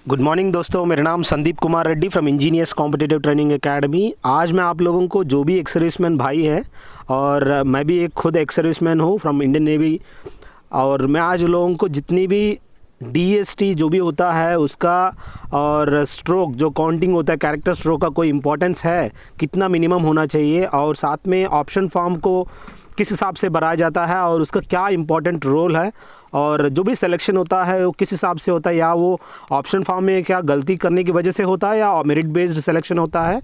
Good morning दोस्तों, मेरा नाम Sandeep Kumar Reddy from engineers competitive training academy. आज मैं आप लोगों को जो भी एक्स सर्विसमैन भाई है, और मैं भी एक खुद एक्स सर्विसमैन हूँ फ्रॉम इंडियन नेवी, और मैं आज लोगों को जितनी भी डीएसटी जो भी होता है उसका और स्ट्रोक जो काउंटिंग होता है, कैरेक्टर स्ट्रोक का कोई इंपॉर्टेंस है, कितना मिनिमम होना चाहिए, और साथ में ऑप्शन फॉर्म को किस हिसाब से भराया जाता है और उसका क्या इंपॉर्टेंट रोल है, और जो भी सिलेक्शन होता है वो किस हिसाब से होता है, या वो ऑप्शन फॉर्म में क्या गलती करने की वजह से होता है, या मेरिट बेस्ड सिलेक्शन होता है,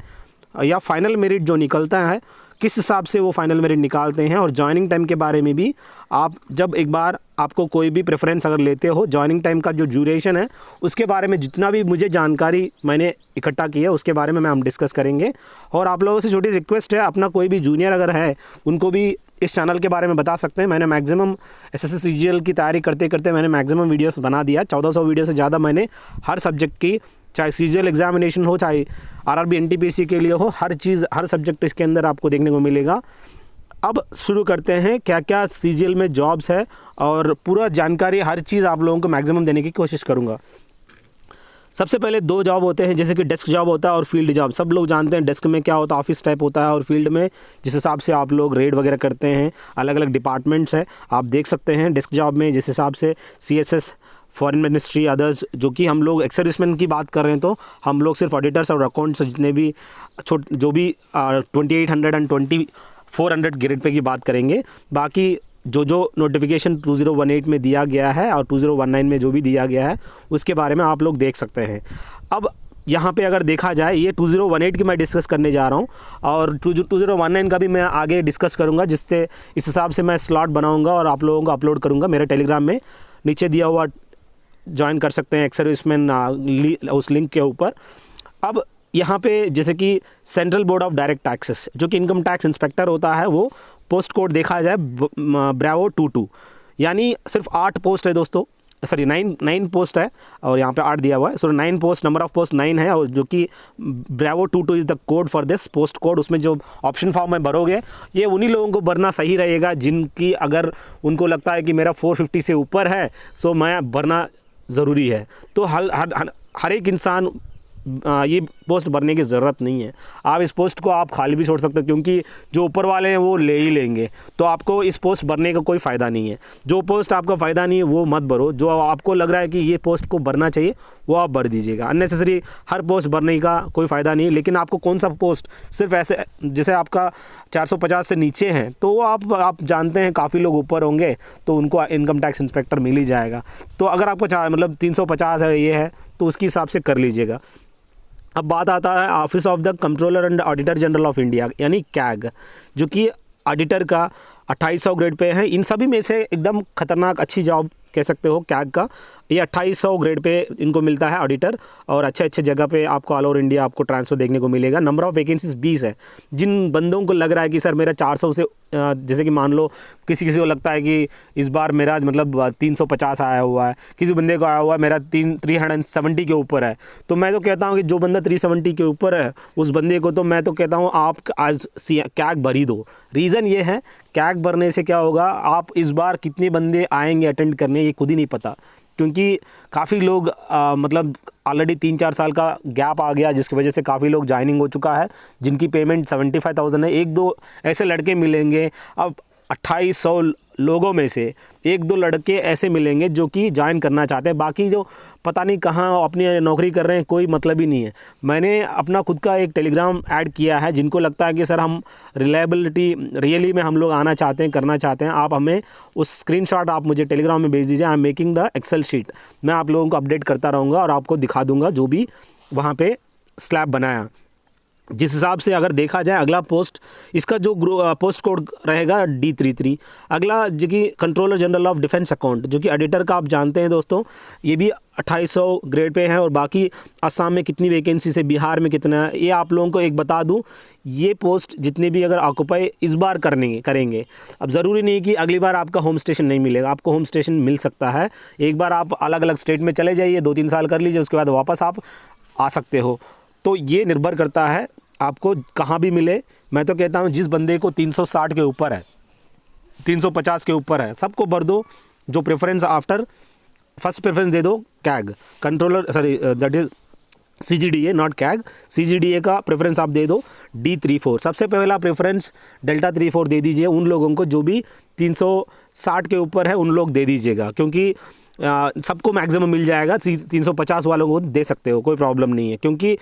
या फाइनल मेरिट जो निकलता है किस हिसाब से वो फाइनल मेरिट निकालते हैं। और जॉइनिंग टाइम के बारे में भी आप जब एक बार आपको कोई भी प्रेफरेंस अगर लेते हो, जॉइनिंग टाइम का जो ड्यूरेशन है उसके बारे में जितना भी मुझे जानकारी मैंने इकट्ठा की है उसके बारे में हम डिस्कस करेंगे। और आप लोगों से छोटी रिक्वेस्ट है, अपना कोई भी जूनियर अगर है उनको भी इस चैनल के बारे में बता सकते हैं। मैंने मैक्सिमम एसएससी सीजीएल की तैयारी करते करते मैंने मैक्सिमम वीडियोस बना दिया, 1400 वीडियो से ज़्यादा मैंने हर सब्जेक्ट की, चाहे सीजीएल एग्जामिनेशन हो, चाहे आरआरबी एनटीपीसी के लिए हो, हर चीज़ हर सब्जेक्ट इसके अंदर आपको देखने को मिलेगा। अब शुरू करते हैं क्या क्या सीजीएल में जॉब्स है, और पूरा जानकारी हर चीज़ आप लोगों को मैक्सिमम देने की कोशिश करूँगा। सबसे पहले दो जॉब होते हैं, जैसे कि डेस्क जॉब होता है और फील्ड जॉब। सब लोग जानते हैं डेस्क में क्या होता है, ऑफिस टाइप होता है, और फील्ड में जिस हिसाब से आप लोग रेड वगैरह करते हैं, अलग अलग डिपार्टमेंट्स है, आप देख सकते हैं। डेस्क जॉब में जिस हिसाब से सीएसएस, फॉरेन मिनिस्ट्री, अदर्स, जो कि हम लोग एक्स सर्विसमैन की बात कर रहे हैं तो हम लोग सिर्फ ऑडिटर्स और अकाउंट्स जितने भी जो भी 2800 एंड 2400 ग्रेड पे की बात करेंगे। बाकी जो नोटिफिकेशन 2018 में दिया गया है और 2019 में जो भी दिया गया है उसके बारे में आप लोग देख सकते हैं। अब यहाँ पे अगर देखा जाए, ये 2018 की मैं डिस्कस करने जा रहा हूँ, और 2019 का भी मैं आगे डिस्कस करूँगा, जिससे इस हिसाब से मैं स्लॉट बनाऊँगा और आप लोगों को अपलोड करूँगा मेरे टेलीग्राम में। नीचे दिया हुआ ज्वाइन कर सकते हैं एक्स सर्विसमैन उस लिंक के ऊपर। अब यहाँ पे जैसे कि central board of direct taxes, जो कि इनकम टैक्स इंस्पेक्टर होता है, वो पोस्ट कोड देखा जाए ब्रावो 22, यानी सिर्फ 8 पोस्ट है दोस्तों, सॉरी 9 पोस्ट है, और यहाँ पे 8 दिया हुआ है, सो 9 पोस्ट, नंबर ऑफ पोस्ट 9 है, और जो कि Bravo 22 is the code for this post code. उसमें जो ऑप्शन फॉर्म में भरोगे ये उन्हीं लोगों को भरना सही रहेगा जिनकी अगर उनको लगता है कि मेरा 450 से ऊपर है, सो मैं भरना ज़रूरी है। तो हर एक इंसान ये पोस्ट भरने की ज़रूरत नहीं है। आप इस पोस्ट को आप खाली भी छोड़ सकते हो, क्योंकि जो ऊपर वाले हैं वो ले ही लेंगे, तो आपको इस पोस्ट भरने का कोई फ़ायदा नहीं है। जो पोस्ट आपका फ़ायदा नहीं है वो मत भरो, जो आपको लग रहा है कि ये पोस्ट को भरना चाहिए वो आप भर दीजिएगा। अननेसेसरी हर पोस्ट भरने का कोई फ़ायदा नहीं है। लेकिन आपको कौन सा पोस्ट सिर्फ ऐसे, जैसे आपका 450 से नीचे हैं तो वो आप जानते हैं काफ़ी लोग ऊपर होंगे, तो उनको इनकम टैक्स इंस्पेक्टर मिल ही जाएगा। तो अगर आपको मतलब 350 है, ये है, तो उसके हिसाब से कर लीजिएगा। अब बात आता है office of the controller and auditor general of India, यानी कैग, जो कि ऑडिटर का 2800 ग्रेड पे है। इन सभी में से एकदम खतरनाक अच्छी जॉब कह सकते हो कैग का। ये 2800 ग्रेड पे इनको मिलता है ऑडिटर, और अच्छे अच्छे जगह पे आपको ऑल ओवर इंडिया आपको ट्रांसफ़र देखने को मिलेगा। नंबर ऑफ़ वैकेंसीज 20 है। जिन बंदों को लग रहा है कि सर मेरा 400 से जैसे कि मान लो किसी को लगता है कि इस बार मेरा मतलब 350 आया हुआ है, किसी बंदे को आया हुआ है मेरा 370 के ऊपर है, तो मैं तो कहता हूँ कि जो बंदा 370 के ऊपर है उस बंदे को तो मैं तो कहता हूँ आप आज कैग भर ही दो। रीज़न ये है, कैग भरने से क्या होगा, आप इस बार कितने बंदे आएंगे अटेंड करने ये खुद ही नहीं पता, क्योंकि काफ़ी लोग मतलब ऑलरेडी 3-4 साल का गैप आ गया, जिसकी वजह से काफ़ी लोग ज्वाइनिंग हो चुका है, जिनकी पेमेंट 75,000 है। 1-2 ऐसे लड़के मिलेंगे, अब 2800 लोगों में से 1-2 लड़के ऐसे मिलेंगे जो कि ज्वाइन करना चाहते हैं। बाकी जो पता नहीं कहाँ अपनी नौकरी कर रहे हैं, कोई मतलब ही नहीं है। मैंने अपना खुद का एक टेलीग्राम ऐड किया है, जिनको लगता है कि सर हम रिलायबिलिटी रियली में हम लोग आना चाहते हैं, करना चाहते हैं, आप हमें उस स्क्रीनशॉट आप मुझे टेलीग्राम में भेज दीजिए। I am making the excel sheet, मैं आप लोगों को अपडेट करता रहूँगा और आपको दिखा दूँगा जो भी वहाँ पर स्लैब बनाया। जिस हिसाब से अगर देखा जाए अगला पोस्ट, इसका जो पोस्ट कोड रहेगा D33। अगला जो कि controller general of defence account, जो कि एडिटर का आप जानते हैं दोस्तों, ये भी 2800 ग्रेड पे है। और बाकी असम में कितनी वैकेंसी है, बिहार में कितना है, ये आप लोगों को एक बता दूं, ये पोस्ट जितने भी अगर ऑक्यूपाई इस बार करेंगे। अब ज़रूरी नहीं कि अगली बार आपका होम स्टेशन नहीं मिलेगा, आपको होम स्टेशन मिल सकता है। एक बार आप अलग अलग स्टेट में चले जाइए, 2-3 साल कर लीजिए, उसके बाद वापस आप आ सकते हो। तो ये निर्भर करता है आपको कहाँ भी मिले। मैं तो कहता हूँ जिस बंदे को 360 के ऊपर है, 350 के ऊपर है, सबको भर दो। जो प्रेफरेंस आफ्टर फर्स्ट प्रेफरेंस दे दो CAG controller, sorry that is CGDA not CAG, CGDA का प्रेफरेंस आप दे दो D34। सबसे पहला प्रेफरेंस डेल्टा 34 दे दीजिए उन लोगों को जो भी 360 के ऊपर है, उन लोग दे दीजिएगा, क्योंकि सबको मैक्सिमम मिल जाएगा। 350 वालों को दे सकते हो, कोई प्रॉब्लम नहीं है। क्योंकि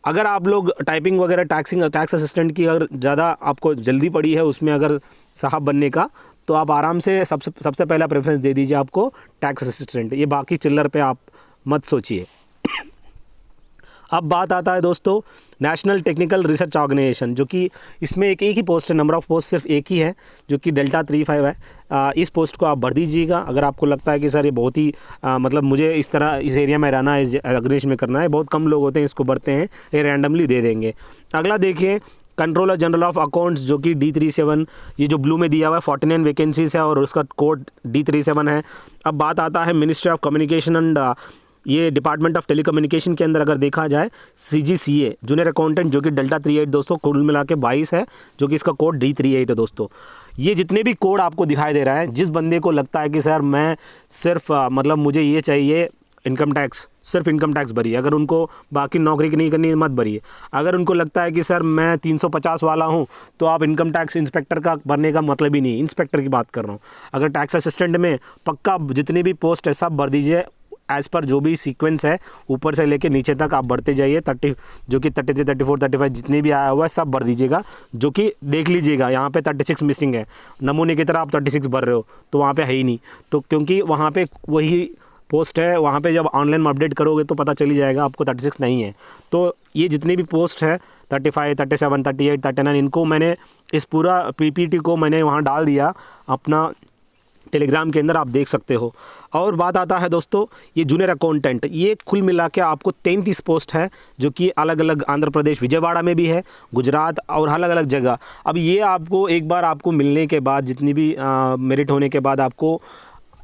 अगर आप लोग टाइपिंग वगैरह टैक्स असिस्टेंट की अगर ज़्यादा आपको जल्दी पड़ी है उसमें अगर साहब बनने का, तो आप आराम से सबसे पहला प्रेफरेंस दे दीजिए आपको टैक्स असिस्टेंट। ये बाकी चिल्लर पे आप मत सोचिए। अब बात आता है दोस्तों नेशनल टेक्निकल रिसर्च ऑर्गेनाइजेशन, जो कि इसमें एक ही पोस्ट है, नंबर ऑफ़ पोस्ट सिर्फ एक ही है, जो कि डेल्टा 35 है। इस पोस्ट को आप भर दीजिएगा। अगर आपको लगता है कि सर ये बहुत ही मतलब मुझे इस तरह इस एरिया में रहना है, इस ऑर्गेनाइजेशन में करना है, बहुत कम लोग होते हैं इसको भरते हैं, ये रैंडमली दे देंगे। अगला देखिए कंट्रोलर जनरल ऑफ अकाउंट्स, जो कि D37, ये जो ब्लू में दिया हुआ है 49 वैकेंसीज है और उसका कोड D37 है। अब बात आता है मिनिस्ट्री ऑफ कम्युनिकेशन एंड ये डिपार्टमेंट ऑफ टेलीकम्युनिकेशन के अंदर अगर देखा जाए CGCA जूनियर अकाउंटेंट, जो कि डेल्टा 38 दोस्तों, कुल मिला के 22 है, जो कि इसका कोड D38 है दोस्तों। ये जितने भी कोड आपको दिखाई दे रहा है, जिस बंदे को लगता है कि सर मैं सिर्फ मतलब मुझे ये चाहिए इनकम टैक्स, सिर्फ इनकम टैक्स भरिए। अगर उनको बाकी नौकरी नहीं करनी मत भरिए। अगर उनको लगता है कि सर मैं 350 वाला हूँ, तो आप इनकम टैक्स इंस्पेक्टर का भरने का मतलब ही नहीं, इंस्पेक्टर की बात कर रहा हूँ। अगर टैक्स असिस्टेंट में पक्का जितनी भी पोस्ट है सब भर दीजिए, एज़ पर जो भी सीक्वेंस है ऊपर से लेके नीचे तक आप बढ़ते जाइए। 30 जो कि 33, 34, 35 जितने भी आया हुआ है सब भर दीजिएगा। जो कि देख लीजिएगा यहाँ पे 36 मिसिंग है, नमूने की तरह आप 36 भर रहे हो, तो वहाँ पे है ही नहीं। तो क्योंकि वहाँ पे वही पोस्ट है, वहाँ पे जब ऑनलाइन में अपडेट करोगे तो पता चली जाएगा आपको 36 नहीं है। तो ये जितनी भी पोस्ट है 35, 37, 38, 39, इनको मैंने इस पूरा PPT को मैंने वहाँ डाल दिया अपना टेलीग्राम के अंदर, आप देख सकते हो। और बात आता है दोस्तों ये जूनियर अकाउंटेंट, ये कुल मिला के आपको 33 पोस्ट है, जो कि अलग अलग आंध्र प्रदेश विजयवाड़ा में भी है, गुजरात और अलग अलग जगह। अब ये आपको एक बार आपको मिलने के बाद, जितनी भी मेरिट होने के बाद आपको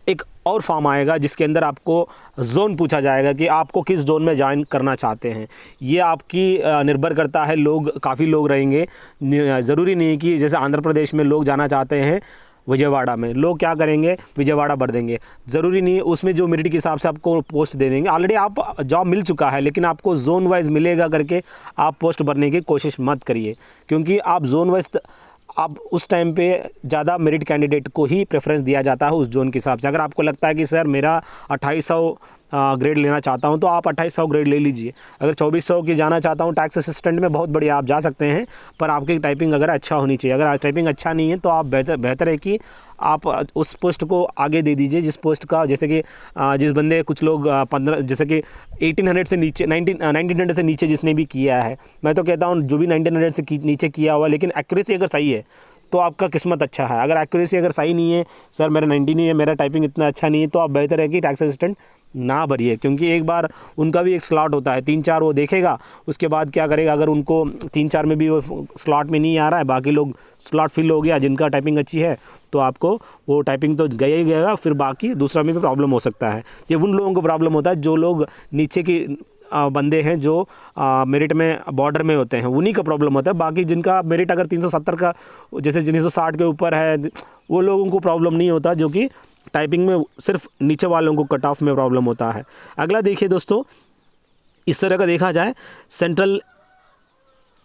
एक और फॉर्म आएगा जिसके अंदर आपको जोन पूछा जाएगा कि आपको किस जोन में ज्वाइन करना चाहते हैं। ये आपकी निर्भर करता है, लोग काफ़ी लोग रहेंगे, ज़रूरी नहीं कि जैसे आंध्र प्रदेश में लोग जाना चाहते हैं विजयवाड़ा में, लोग क्या करेंगे विजयवाड़ा भर देंगे, ज़रूरी नहीं। उसमें जो मेरिट के हिसाब से आपको पोस्ट दे देंगे। ऑलरेडी आप जॉब मिल चुका है, लेकिन आपको जोन वाइज मिलेगा करके आप पोस्ट भरने की कोशिश मत करिए, क्योंकि आप जोन वाइज आप उस टाइम पे ज़्यादा मेरिट कैंडिडेट को ही प्रेफरेंस दिया जाता है उस जोन के हिसाब से। अगर आपको लगता है कि सर मेरा 2800 ग्रेड लेना चाहता हूं, तो आप 2800 ग्रेड ले लीजिए। अगर 2400 की जाना चाहता हूं टैक्स असिस्टेंट में, बहुत बढ़िया आप जा सकते हैं, पर आपकी टाइपिंग अगर अच्छा होनी चाहिए। अगर टाइपिंग अच्छा नहीं है तो आप बेहतर है कि आप उस पोस्ट को आगे दे दीजिए जिस पोस्ट का, जैसे कि जिस बंदे कुछ लोग 15 जैसे कि 1800 से नीचे 1900 से नीचे जिसने भी किया है, मैं तो कहता हूँ जो भी 1900 से नीचे किया हुआ, लेकिन एक्यूरेसी अगर सही है तो आपका किस्मत अच्छा है। अगर एक्यूरेसी अगर सही नहीं है, सर मेरा 90 नहीं है, मेरा टाइपिंग इतना अच्छा नहीं है, तो आप बेहतर है कि टैक्स असिस्टेंट ना भरिए, क्योंकि एक बार उनका भी एक स्लॉट होता है, 3-4 वो देखेगा, उसके बाद क्या करेगा, अगर उनको 3-4 में भी वो स्लॉट में नहीं आ रहा है, बाकी लोग स्लॉट फिल हो गया जिनका टाइपिंग अच्छी है, तो आपको वो टाइपिंग तो गया ही गएगा, फिर बाकी दूसरा में भी प्रॉब्लम हो सकता है। ये उन लोगों को प्रॉब्लम होता है जो लोग नीचे की बंदे हैं, जो मेरिट में बॉर्डर में होते हैं, उन्हीं का प्रॉब्लम होता है। बाकी जिनका मेरिट अगर 370 का, जैसे 360 के ऊपर है, वो लोगों को प्रॉब्लम नहीं होता, जो कि टाइपिंग में सिर्फ नीचे वालों को कट ऑफ में प्रॉब्लम होता है। अगला देखिए दोस्तों, इस तरह का देखा जाए सेंट्रल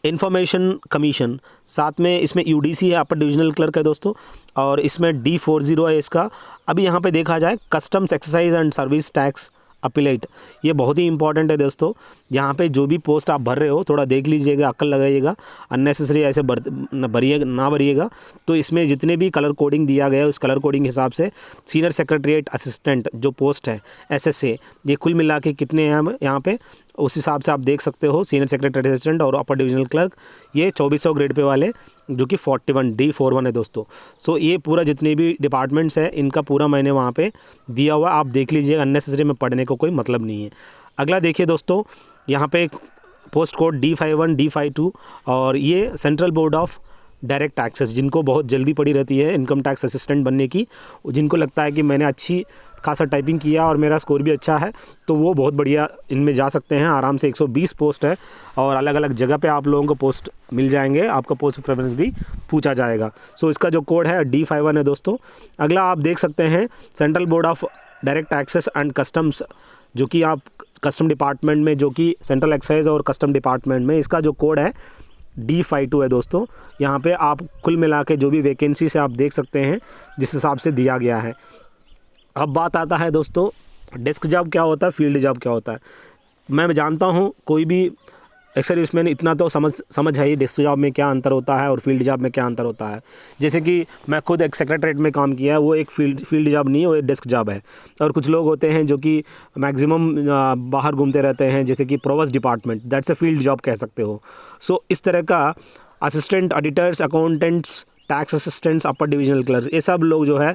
इंफॉर्मेशन कमीशन, साथ में इसमें UDC है, अपर डिविजनल क्लर्क है दोस्तों, और इसमें D40 है इसका। अभी यहाँ पे देखा जाए customs excise and service tax appellate, ये बहुत ही इंपॉर्टेंट है दोस्तों। यहाँ पे जो भी पोस्ट आप भर रहे हो थोड़ा देख लीजिएगा, अक्ल लगाइएगा, अननेसेसरी ऐसे भरिएगा। तो इसमें जितने भी कलर कोडिंग दिया गया है उस कलर कोडिंग के हिसाब से सीनियर सेक्रेटरीट असिस्टेंट जो पोस्ट है SSA, ये कुल मिला के कितने हैं यहाँ पे, उस हिसाब से आप देख सकते हो। सीनियर सेक्रेटरी असिस्टेंट और अपर डिविजनल क्लर्क, ये 2400 ग्रेड पे वाले, जो कि 41 D41 है दोस्तों। सो ये पूरा जितने भी डिपार्टमेंट्स हैं इनका पूरा मैंने वहाँ पे दिया हुआ, आप देख लीजिएगा, अननेसेसरी में पढ़ने को कोई मतलब नहीं है। अगला देखिए दोस्तों, यहाँ पे पोस्ट कोड D51, D52, और ये central board of direct taxes, जिनको बहुत जल्दी पड़ी रहती है इनकम टैक्स असिस्टेंट बनने की, जिनको लगता है कि मैंने अच्छी खासा टाइपिंग किया और मेरा स्कोर भी अच्छा है, तो वो बहुत बढ़िया इनमें जा सकते हैं आराम से। 120 पोस्ट है और अलग अलग जगह पे आप लोगों को पोस्ट मिल जाएंगे, आपका पोस्ट प्रेफरेंस भी पूछा जाएगा। सो इसका जो कोड है D51 है दोस्तों। अगला आप देख सकते हैं central board of direct taxes and customs, जो कि आप कस्टम डिपार्टमेंट में, जो कि सेंट्रल एक्साइज और कस्टम डिपार्टमेंट में, इसका जो कोड है D52 है दोस्तों। यहाँ पे आप कुल मिला के जो भी वैकेंसी से आप देख सकते हैं जिस हिसाब से दिया गया है। अब बात आता है दोस्तों डेस्क जॉब क्या होता है, फील्ड जॉब क्या होता है। मैं जानता हूँ कोई भी एक्स-सर्विसमैन इतना तो समझ है ही डेस्क जॉब में क्या अंतर होता है और फील्ड जॉब में क्या अंतर होता है। जैसे कि मैं खुद एक सेक्रेटरीट में काम किया है, वो एक फील्ड जॉब नहीं है, वो एक डेस्क जॉब है। और कुछ लोग होते हैं जो कि मैक्सिमम बाहर घूमते रहते हैं, जैसे कि provost department, that's a field job कह सकते हो। सो इस तरह का assistant auditors, accountants, tax assistants, upper divisional clerk, ये सब लोग जो है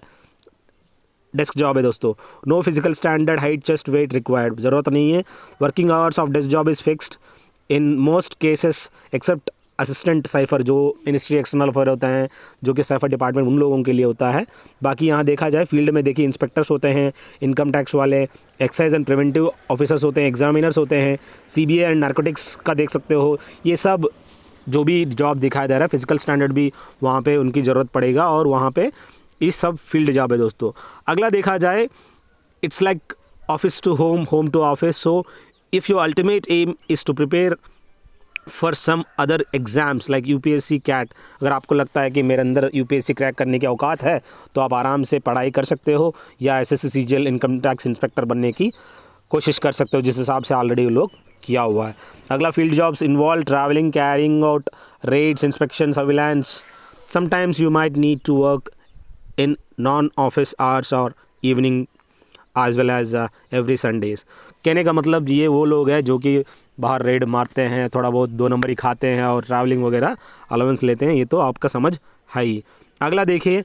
डेस्क जॉब है दोस्तों। No physical standard, height, chest, weight required, ज़रूरत नहीं है। Working hours of desk job is fixed in most cases except assistant cipher, जो मिनिस्ट्री एक्सटर्नल अफेयर होता है, जो कि साइफर डिपार्टमेंट उन लोगों के लिए होता है। बाकी यहाँ देखा जाए फील्ड में, देखिए इंस्पेक्टर्स होते हैं, इनकम टैक्स वाले, एक्साइज एंड प्रिवेंटिव ऑफिसर्स होते हैं, एग्जामिनर्स होते हैं, CBI एंड नारकोटिक्स का देख सकते हो। ये सब जो भी जॉब दिखाई दे रहा है, फिजिकल स्टैंडर्ड भी वहाँ पे उनकी ज़रूरत पड़ेगा, और वहाँ पे ये सब फील्ड जॉब है दोस्तों। अगला देखा जाए, it's like office to home, home to office. So if your ultimate aim is to prepare for some other exams like UPSC CAT, अगर आपको लगता है कि मेरे अंदर UPSC क्रैक करने की औकात है, तो आप आराम से पढ़ाई कर सकते हो, या SSC CGL income tax inspector बनने की कोशिश कर सकते हो, जिस हिसाब से ऑलरेडी लोग किया हुआ है। अगला field jobs involve travelling, carrying out raids, inspection, surveillance. Sometimes you might need to work in non office hours और evening as well as every Sundays. कहने का मतलब ये वो लोग हैं जो कि बाहर रेड मारते हैं, थोड़ा बहुत 2 नंबर ही खाते हैं और ट्रैवलिंग वगैरह अलाउंस लेते हैं, ये तो आपका समझ है ही। अगला देखिए,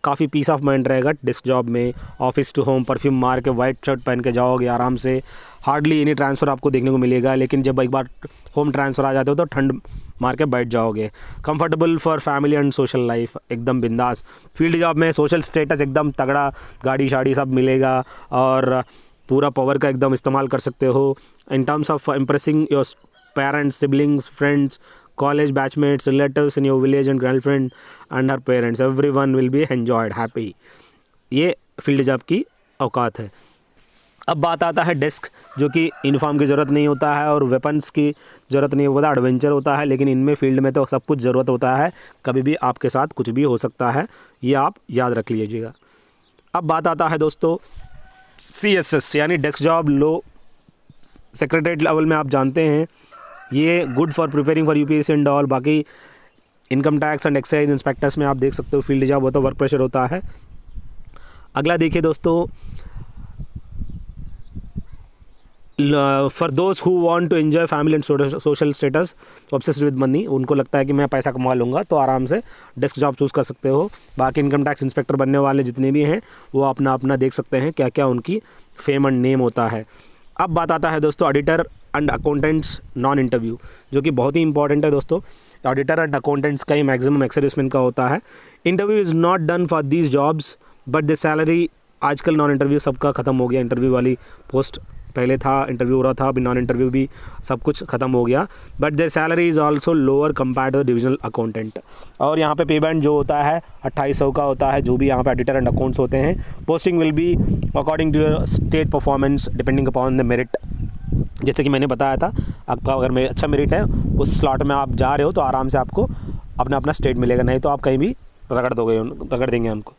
काफ़ी पीस ऑफ माइंड रहेगा डेस्क जॉब में। ऑफिस टू होम, परफ्यूम मार के वाइट शर्ट पहन के जाओगे आराम से, हार्डली एनी ट्रांसफ़र आपको देखने को मिलेगा, लेकिन जब एक बार होम ट्रांसफ़र आ जाते हो तो ठंड मार के बैठ जाओगे। Comfortable for family and social life, एकदम बिंदास। फील्ड जॉब में सोशल स्टेटस एकदम तगड़ा, गाड़ी शाड़ी सब मिलेगा, और पूरा पावर का एकदम इस्तेमाल कर सकते हो in terms of impressing your parents, siblings, friends, college batchmates, relatives in your village and girlfriend and her parents, everyone will be enjoyed happy. ये फील्ड जॉब की औकात है। अब बात आता है डेस्क, जो कि यूनिफॉर्म की ज़रूरत नहीं होता है और वेपन्स की ज़रूरत नहीं होता, एडवेंचर होता है, लेकिन इनमें फील्ड में तो सब कुछ ज़रूरत होता है, कभी भी आपके साथ कुछ भी हो सकता है, ये आप याद रख लीजिएगा। अब बात आता है दोस्तों CSS यानी डेस्क जॉब लो सेक्रेटरीट लेवल में, आप जानते हैं ये good for preparing for UPSC and all. बाकी income tax and excise inspectors में आप देख सकते हो फील्ड जॉब हो तो वर्क प्रेशर होता है। अगला देखिए दोस्तों, for those who want to enjoy family and social status obsessed with money, उनको लगता है कि मैं पैसा कमा लूँगा, तो आराम से डेस्क जॉब चूज़ कर सकते हो। बाकी इनकम टैक्स इंस्पेक्टर बनने वाले जितने भी हैं वो अपना अपना देख सकते हैं क्या क्या उनकी फेम एंड नेम होता है। अब बात आता है दोस्तों auditor and accountants non interview, जो कि बहुत ही इंपॉर्टेंट है दोस्तों। ऑडिटर एंड अकाउंटेंट्स का ही मैक्सिमम एक्स-सर्विसमैन का होता है। Interview is not done for these jobs but the salary, आजकल नॉन इंटरव्यू सबका ख़त्म हो गया, इंटरव्यू वाली पोस्ट पहले था, इंटरव्यू हो रहा था, अभी नॉन इंटरव्यू भी सब कुछ ख़त्म हो गया। But their salary is also lower compare to divisional accountant. और यहाँ पे पे बैंड जो होता है 2800 का होता है, जो भी यहाँ पे ऑडिटर एंड अकाउंट्स होते हैं। Posting will be according to state performance depending upon the merit. जैसे कि मैंने बताया था, आपका अगर अच्छा मेरिट है, उस स्लॉट में आप जा रहे हो तो आराम से आपको अपना अपना स्टेट मिलेगा, नहीं तो आप कहीं भी रगड़ देंगे उनको।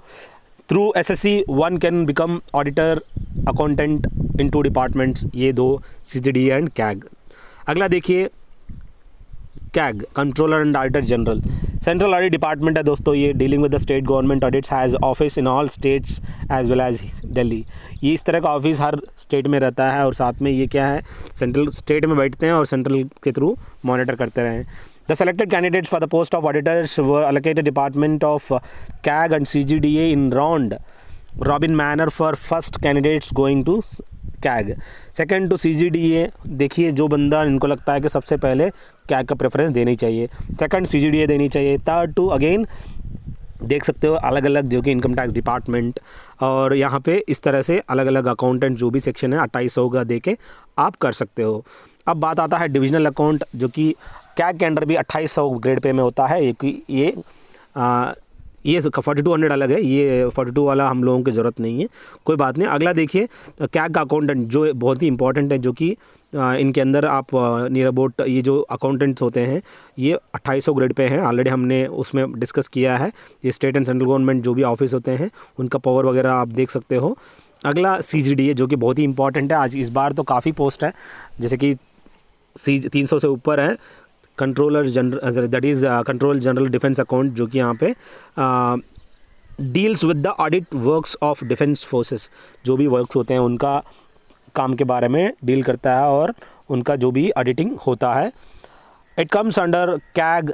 Through SSC one can become auditor, accountant in 2 departments, ये 2 CGDA एंड CAG। अगला देखिए CAG, controller and auditor general, central audit department है दोस्तों। ये dealing with the state government audits, has office in all states as well as Delhi. ये इस तरह का ऑफिस हर स्टेट में रहता है, और साथ में ये क्या है, सेंट्रल स्टेट में बैठते हैं और सेंट्रल के थ्रू मॉनिटर करते रहें। The selected candidates for the post of auditors were allocated department of CAG and CGDA in round robin manner for first candidates going to CAG, second to CGDA। देखिए जो बंदा इनको लगता है कि सबसे पहले CAG का प्रेफरेंस देनी चाहिए, सेकंड CGDA देनी चाहिए, थर्ड टू अगेन देख सकते हो अलग अलग जो कि इनकम टैक्स डिपार्टमेंट, और यहाँ पे इस तरह से अलग अलग अकाउंटेंट जो भी सेक्शन है 2800 का दे के आप कर सकते हो। अब बात आता है डिविजनल अकाउंट, जो कि CAG के अंडर भी 2800 ग्रेड पे में होता है। ये 4200 अलग है, ये 42 वाला हम लोगों की ज़रूरत नहीं है, कोई बात नहीं। अगला देखिए कैग का अकाउंटेंट, जो बहुत ही इंपॉर्टेंट है, जो कि इनके अंदर आप नियर अबाउट ये जो अकाउंटेंट्स होते हैं ये 2800 ग्रेड पे हैं। ऑलरेडी हमने उसमें डिस्कस किया है। ये स्टेट एंड सेंट्रल गवर्नमेंट जो भी ऑफिस होते हैं उनका पावर वगैरह आप देख सकते हो। अगला CGDA जो कि बहुत ही इंपॉर्टेंट है। आज इस बार तो काफ़ी पोस्ट है, जैसे कि 300 से ऊपर है। Controller general, that is control general defence account, जो कि यहाँ पे deals with the audit works of defence forces, जो भी वर्क्स होते हैं उनका काम के बारे में डील करता है और उनका जो भी ऑडिटिंग होता है। It comes under CAG,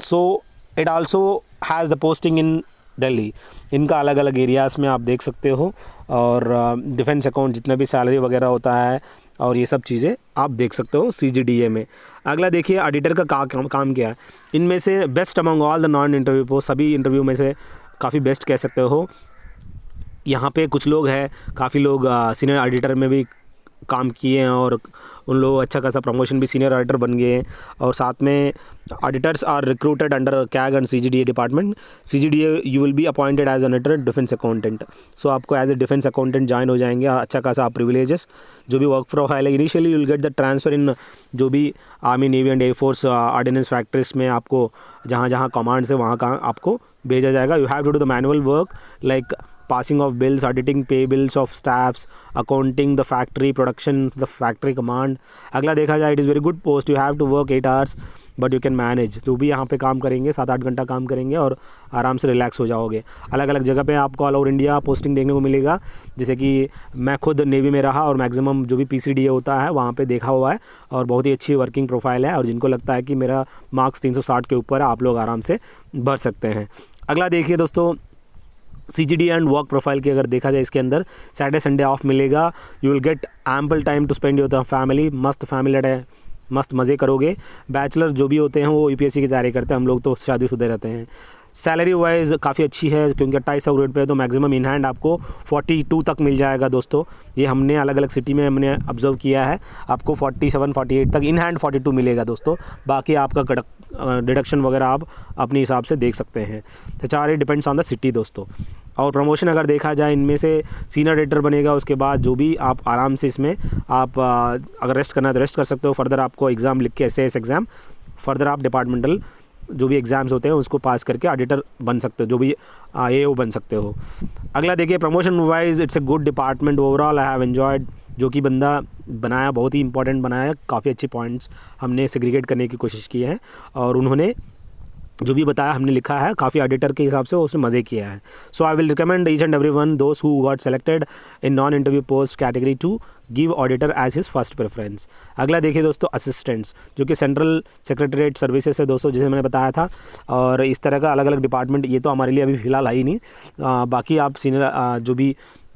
so it also has the posting in Delhi. इनका अलग अलग एरियाज़ में आप देख सकते हो, और डिफेंस अकाउंट जितना भी सैलरी वगैरह होता है और ये सब चीज़ें आप देख सकते हो CGDA में। अगला देखिए ऑडिटर का काम क्या है। इनमें से best among all the non interview post, सभी इंटरव्यू में से काफ़ी बेस्ट कह सकते हो। यहाँ पे कुछ लोग हैं, काफ़ी लोग सीनियर ऑडिटर में भी काम किए हैं और उन लोग अच्छा खासा प्रमोशन भी सीनियर ऑडिटर बन गए हैं। और साथ में auditors are recruited under CAG and CGDA department. CGDA you will be appointed as an auditor defence accountant, so आपको as a defence accountant join हो जाएंगे। अच्छा खासा आप प्रिविलेजेस, जो भी वर्क प्रोफाइल है, initially you will get the transfer in जो भी army, navy and air force ordnance factories में आपको जहाँ जहाँ कमांड्स है वहाँ का आपको भेजा जाएगा। You have to do the manual work like passing of bills, auditing pay bills of staffs, accounting the factory production, the factory command. अगला देखा जाए, it is very good post, you have to work 8 hours but you can manage। तो भी यहाँ पे काम करेंगे, 7-8 घंटा काम करेंगे और आराम से रिलैक्स हो जाओगे। अलग अलग जगह पे आपको ऑल ओवर इंडिया पोस्टिंग देखने को मिलेगा, जैसे कि मैं खुद नेवी में रहा और मैक्सिमम जो भी PCDA होता है वहाँ पे देखा हुआ है, और बहुत ही अच्छी वर्किंग प्रोफाइल है। और जिनको लगता है कि मेरा मार्क्स 360 के ऊपर है, आप लोग आराम से भर सकते हैं। अगला देखिए दोस्तों, CGDA एंड वर्क प्रोफाइल की अगर देखा जाए, इसके अंदर सैटरडे संडे ऑफ मिलेगा। You will get ample time to spend your family, मस्त फैमिली है, मस्त मज़े करोगे। बैचलर जो भी होते हैं वो UPSC की तैयारी करते हैं, हम लोग तो शादीशुदा रहते हैं। सैलरी वाइज काफ़ी अच्छी है, क्योंकि 2800 ग्रेड पे तो मैक्सिमम इन हैंड आपको 42 तक मिल जाएगा दोस्तों। ये हमने अलग अलग सिटी में हमने ऑब्जर्व किया है, आपको 47-48 तक इन हैंड 42 मिलेगा दोस्तों। बाकी आपका डिडक्शन वगैरह आप अपने हिसाब से देख सकते हैं। तो चार डिपेंड्स ऑन द सिटी दोस्तों। और प्रमोशन अगर देखा जाए, इनमें से सीनियर एडिटर बनेगा, उसके बाद जो भी आप आराम से इसमें आप अगर रेस्ट करना है तो रेस्ट कर सकते हो। फर्दर आपको एग्ज़ाम लिख के SAS एग्ज़ाम, फर्दर आप डिपार्टमेंटल जो भी एग्ज़ाम्स होते हैं उसको पास करके ऑडिटर बन सकते हो, जो भी AO बन सकते हो। अगला देखिए, promotion wise it's a good department overall, I have enjoyed. जो कि बंदा बनाया बहुत ही इंपॉर्टेंट बनाया, काफ़ी अच्छे पॉइंट्स हमने सेग्रीगेट करने की कोशिश की है, और उन्होंने जो भी बताया हमने लिखा है, काफ़ी ऑडिटर के हिसाब से उसने मज़े किया है। So I will recommend each and every one those who got selected in non interview post category to give auditor as his first preference. अगला देखिए दोस्तों, असिस्टेंट्स, जो कि सेंट्रल सेक्रेटरीट सर्विसेज है दोस्तों, जैसे मैंने बताया था। और इस तरह का अलग अलग डिपार्टमेंट, ये तो हमारे लिए अभी फ़िलहाल आई नहीं, बाकी आप सीनियर जो भी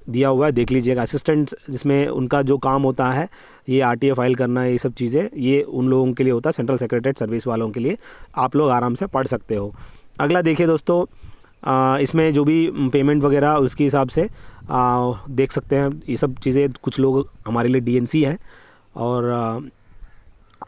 दिया हुआ है देख लीजिएगा। असिस्टेंट्स जिसमें उनका जो काम होता है ये RTA फाइल करना, ये सब चीज़ें, ये उन लोगों के लिए होता है, सेंट्रल सेक्रेटरीट सर्विस वालों के लिए। आप लोग आराम से पढ़ सकते हो। अगला देखिए दोस्तों, इसमें जो भी पेमेंट वगैरह उसके हिसाब से देख सकते हैं ये सब चीज़ें। कुछ लोग हमारे लिए DNC है, और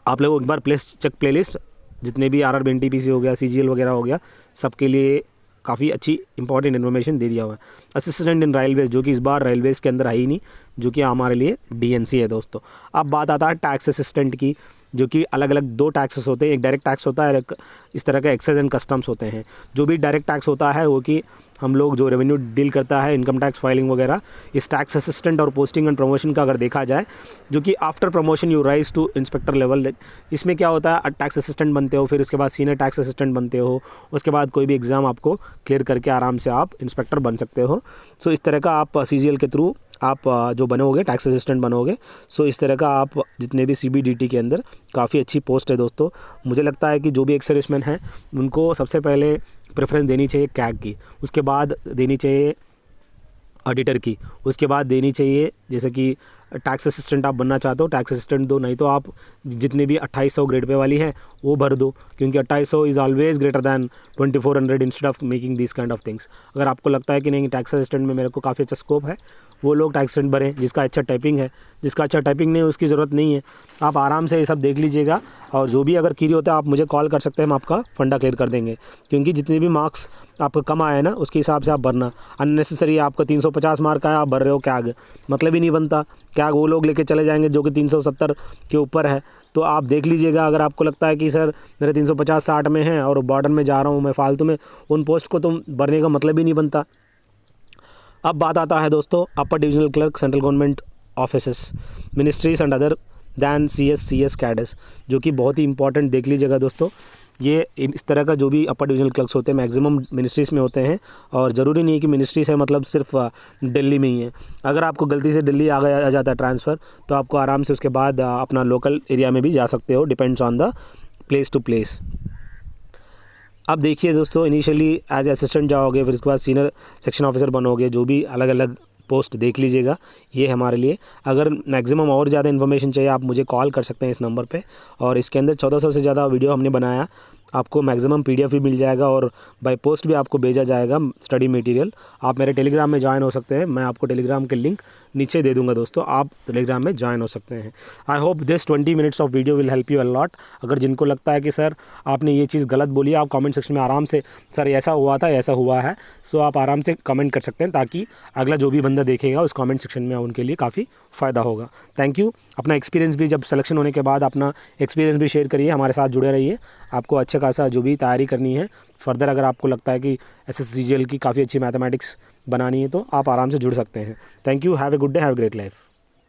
आप लोग एक बार चेक प्लेलिस्ट, जितने भी RRB NTPC हो गया, CGL वगैरह हो गया, सबके लिए काफ़ी अच्छी इंपॉर्टेंट इन्फॉर्मेशन दे दिया हुआ है। असिस्टेंट इन रेलवेज़, जो कि इस बार रेलवेज़ के अंदर आई नहीं, जो कि हमारे लिए DNC है दोस्तों। अब बात आता है टैक्स असिस्टेंट की, जो कि अलग अलग 2 टैक्सेस होते हैं, एक डायरेक्ट टैक्स होता है, एक इस तरह का एक्साइज एंड कस्टम्स होते हैं। जो भी डायरेक्ट टैक्स होता है वो कि हम लोग जो रेवेन्यू डील करता है, इनकम टैक्स फाइलिंग वगैरह, इस टैक्स असिस्टेंट और पोस्टिंग एंड प्रमोशन का अगर देखा जाए, जो कि after promotion you rise to inspector level. इसमें क्या होता है, टैक्स असिस्टेंट बनते हो, फिर उसके बाद सीनियर टैक्स असिस्टेंट बनते हो, उसके बाद कोई भी एग्ज़ाम आपको क्लियर करके आराम से आप इंस्पेक्टर बन सकते हो। सो इस तरह का आप CGL के थ्रू आप जो बनोगे, टैक्स असिस्टेंट बनोगे। सो इस तरह का आप जितने भी CBDT के अंदर काफ़ी अच्छी पोस्ट है दोस्तों। मुझे लगता है कि जो भी एक्स सर्विसमैन हैं उनको सबसे पहले प्रेफरेंस देनी चाहिए कैग की, उसके बाद देनी चाहिए ऑडिटर की, उसके बाद देनी चाहिए, जैसे कि टैक्स असिस्टेंट आप बनना चाहते हो टैक्स असिस्टेंट दो, नहीं तो आप जितने भी 2800 ग्रेड पे वाली है वो भर दो, क्योंकि 2800 is always greater than 2400 instead of making this kind of things. अगर आपको लगता है कि नहीं टैक्स असिस्टेंट में मेरे को काफ़ी अच्छा स्कोप है, वो लोग टैक्स असिस्टेंट भरें जिसका अच्छा टाइपिंग है, जिसका अच्छा टाइपिंग नहीं है उसकी ज़रूरत नहीं है। आप आराम से ये सब देख लीजिएगा, और जो भी अगर क्वेरी होता है आप मुझे कॉल कर सकते हैं, हम आपका फंडा क्लियर कर देंगे। क्योंकि जितने भी मार्क्स आपको कम आए ना उसके हिसाब से आप भरना। अननेसेसरी आपका 350 मार्क आया, आप भर रहे हो कैग, मतलब ही नहीं बनता। कैग वो लोग लेके चले जाएंगे जो कि 370 के ऊपर है। तो आप देख लीजिएगा, अगर आपको लगता है कि सर मेरे 350 60 में है और बॉर्डर में जा रहा हूँ मैं फालतू में, उन पोस्ट को तो भरने का मतलब ही नहीं बनता। अब बात आता है दोस्तों upper divisional clerk central government offices, ministries and other than CS cadres, जो कि बहुत ही इंपॉर्टेंट देख लीजिएगा दोस्तों। ये इस तरह का जो भी अपर डिविजनल क्लर्क्स होते हैं मैक्सिमम मिनिस्ट्रीज़ में होते हैं, और ज़रूरी नहीं है कि मिनिस्ट्रीज़ है मतलब सिर्फ दिल्ली में ही है। अगर आपको गलती से दिल्ली आ जाता है ट्रांसफ़र, तो आपको आराम से उसके बाद अपना लोकल एरिया में भी जा सकते हो, depends on the place to place. अब देखिए दोस्तों, इनिशियली एज असिस्टेंट जाओगे, फिर उसके बाद सीनियर सेक्शन ऑफिसर बनोगे, जो भी अलग अलग पोस्ट देख लीजिएगा ये हमारे लिए। अगर मैक्सिमम और ज़्यादा इन्फॉर्मेशन चाहिए आप मुझे कॉल कर सकते हैं इस नंबर पे। और इसके अंदर 1400 से ज़्यादा वीडियो हमने बनाया, आपको मैक्सिमम PDF भी मिल जाएगा और बाय पोस्ट भी आपको भेजा जाएगा स्टडी मटेरियल। आप मेरे टेलीग्राम में ज्वाइन हो सकते हैं, मैं आपको टेलीग्राम के लिंक नीचे दे दूंगा दोस्तों, आप टेलीग्राम में ज्वाइन हो सकते हैं। I hope this 20 minutes of video will help you a lot. अगर जिनको लगता है कि सर आपने ये चीज़ गलत बोली, आप कमेंट सेक्शन में आराम से सर ऐसा हुआ था ऐसा हुआ है, सो आप आराम से कमेंट कर सकते हैं, ताकि अगला जो भी बंदा देखेगा उस कमेंट सेक्शन में उनके लिए काफ़ी फ़ायदा होगा। Thank you. अपना एक्सपीरियंस भी जब सिलेक्शन होने के बाद अपना एक्सपीरियंस भी शेयर करिए, हमारे साथ जुड़े रहिए। आपको अच्छा खासा जो भी तैयारी करनी है फर्दर, अगर आपको लगता है कि SSCGL की काफ़ी अच्छी मैथमेटिक्स बनानी है तो आप आराम से जुड़ सकते हैं। Thank you. Have a good day, have a great life.